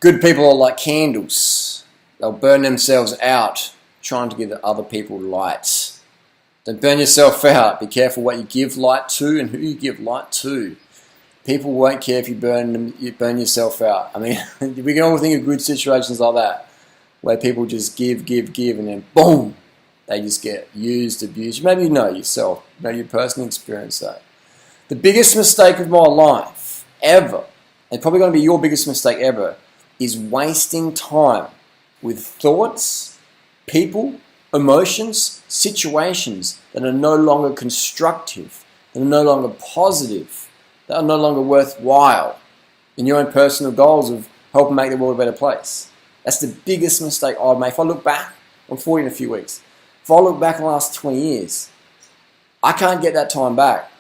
Good people are like candles. They'll burn themselves out trying to give other people light. Don't burn yourself out. Be careful what you give light to and who you give light to. People won't care if you burn yourself out. I mean, we can all think of good situations like that, where people just give, and then boom, they just get used, abused. Maybe you know yourself. Maybe you personally experienced that. The biggest mistake of my life ever, and probably going to be your biggest mistake ever, is wasting time with thoughts, people, emotions, situations that are no longer constructive, that are no longer positive, that are no longer worthwhile in your own personal goals of helping make the world a better place. That's the biggest mistake I've made. If I look back, I'm 40 in a few weeks. If I look back in the last 20 years, I can't get that time back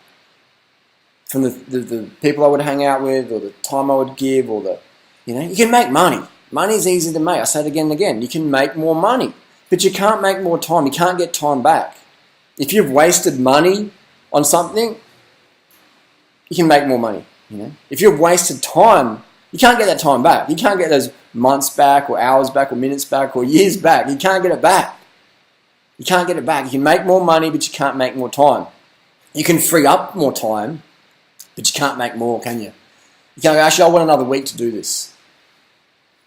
from the people I would hang out with, or the time I would give, or you can make money. Money's easy to make. I say it again and again. You can make more money, but you can't make more time. You can't get time back. If you've wasted money on something, you can make more money. If you've wasted time, you can't get that time back. You can't get those months back, or hours back, or minutes back, or years back. You can't get it back. You can't get it back. You can make more money, but you can't make more time. You can free up more time, but you can't make more, can you? You can't go, actually, I want another week to do this.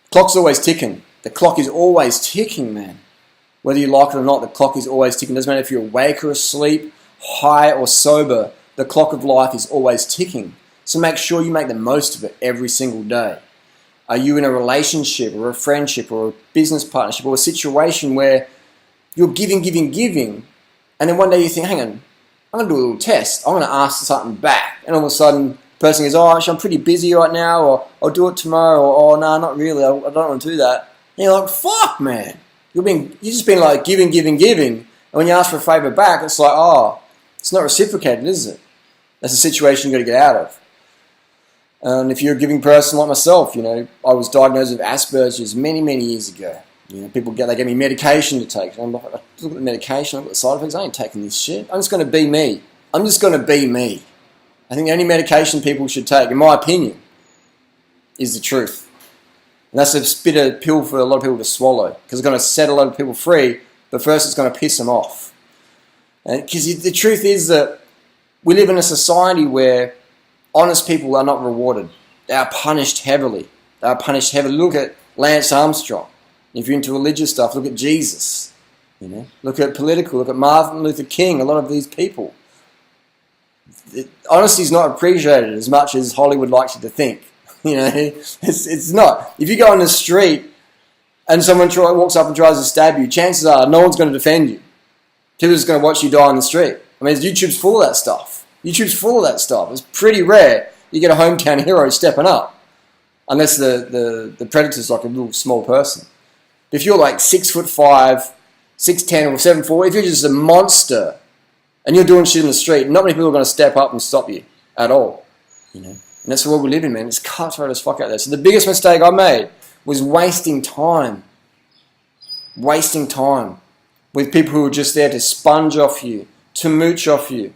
The clock's always ticking. The clock is always ticking, man. Whether you like it or not, the clock is always ticking. It doesn't matter if you're awake or asleep, high or sober, the clock of life is always ticking. So make sure you make the most of it every single day. Are you in a relationship, or a friendship, or a business partnership, or a situation where you're giving, and then one day you think, hang on, I'm going to do a little test. I'm going to ask something back. And all of a sudden, the person goes, oh, actually, I'm pretty busy right now, or I'll do it tomorrow, or oh, no, not really, I don't want to do that. And you're like, fuck, man. You've just been like giving. And when you ask for a favour back, it's like, oh, it's not reciprocated, is it? That's a situation you've got to get out of. And if you're a giving person like myself, I was diagnosed with Asperger's many, many years ago. They gave me medication to take. I'm like, I look at the medication, I look at the side effects, I ain't taking this shit. I'm just going to be me. I think the only medication people should take, in my opinion, is the truth. And that's a bitter pill for a lot of people to swallow, because it's going to set a lot of people free, but first it's going to piss them off. Because the truth is that we live in a society where honest people are not rewarded. They are punished heavily. Look at Lance Armstrong. If you're into religious stuff, look at Jesus. Look at political. Look at Martin Luther King. A lot of these people. Honesty is not appreciated as much as Hollywood likes you to think. It's not. If you go on the street and someone walks up and tries to stab you, chances are no one's going to defend you. People are just going to watch you die on the street. I mean, YouTube's full of that stuff. It's pretty rare you get a hometown hero stepping up, unless the predator's like a little small person. If you're like 6'5", 6'10", or 7'4", if you're just a monster and you're doing shit in the street, not many people are going to step up and stop you at all. And that's the world we live in, man. It's cutthroat as fuck out there. So the biggest mistake I made was wasting time. Wasting time with people who were just there to sponge off you, to mooch off you,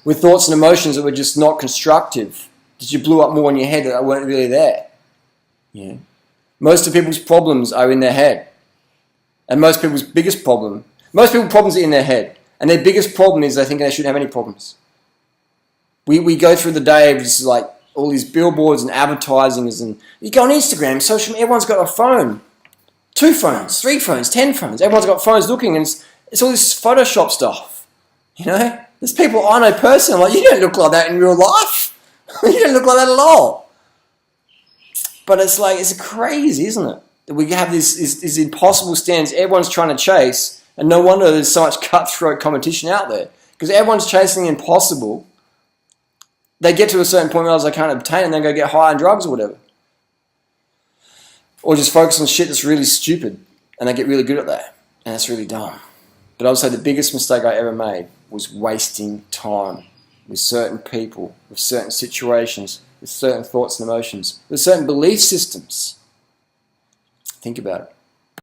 with thoughts and emotions that were just not constructive, that you blew up more in your head that weren't really there. Most of people's problems are in their head. And most people's problems are in their head. And their biggest problem is they think they shouldn't have any problems. We go through the day of just like all these billboards and advertisings, and you go on Instagram, social media, everyone's got a phone. 2 phones, 3 phones, 10 phones. Everyone's got phones looking, and it's all this Photoshop stuff. There's people I know personally, like, you don't look like that in real life. You don't look like that at all. But it's crazy, isn't it? That we have these impossible standards everyone's trying to chase, and no wonder there's so much cutthroat competition out there. Because everyone's chasing the impossible. They get to a certain point where they can't obtain, and then go get high on drugs or whatever. Or just focus on shit that's really stupid, and they get really good at that. And that's really dumb. But I would say the biggest mistake I ever made was wasting time with certain people, with certain situations, with certain thoughts and emotions, with certain belief systems. Think about it.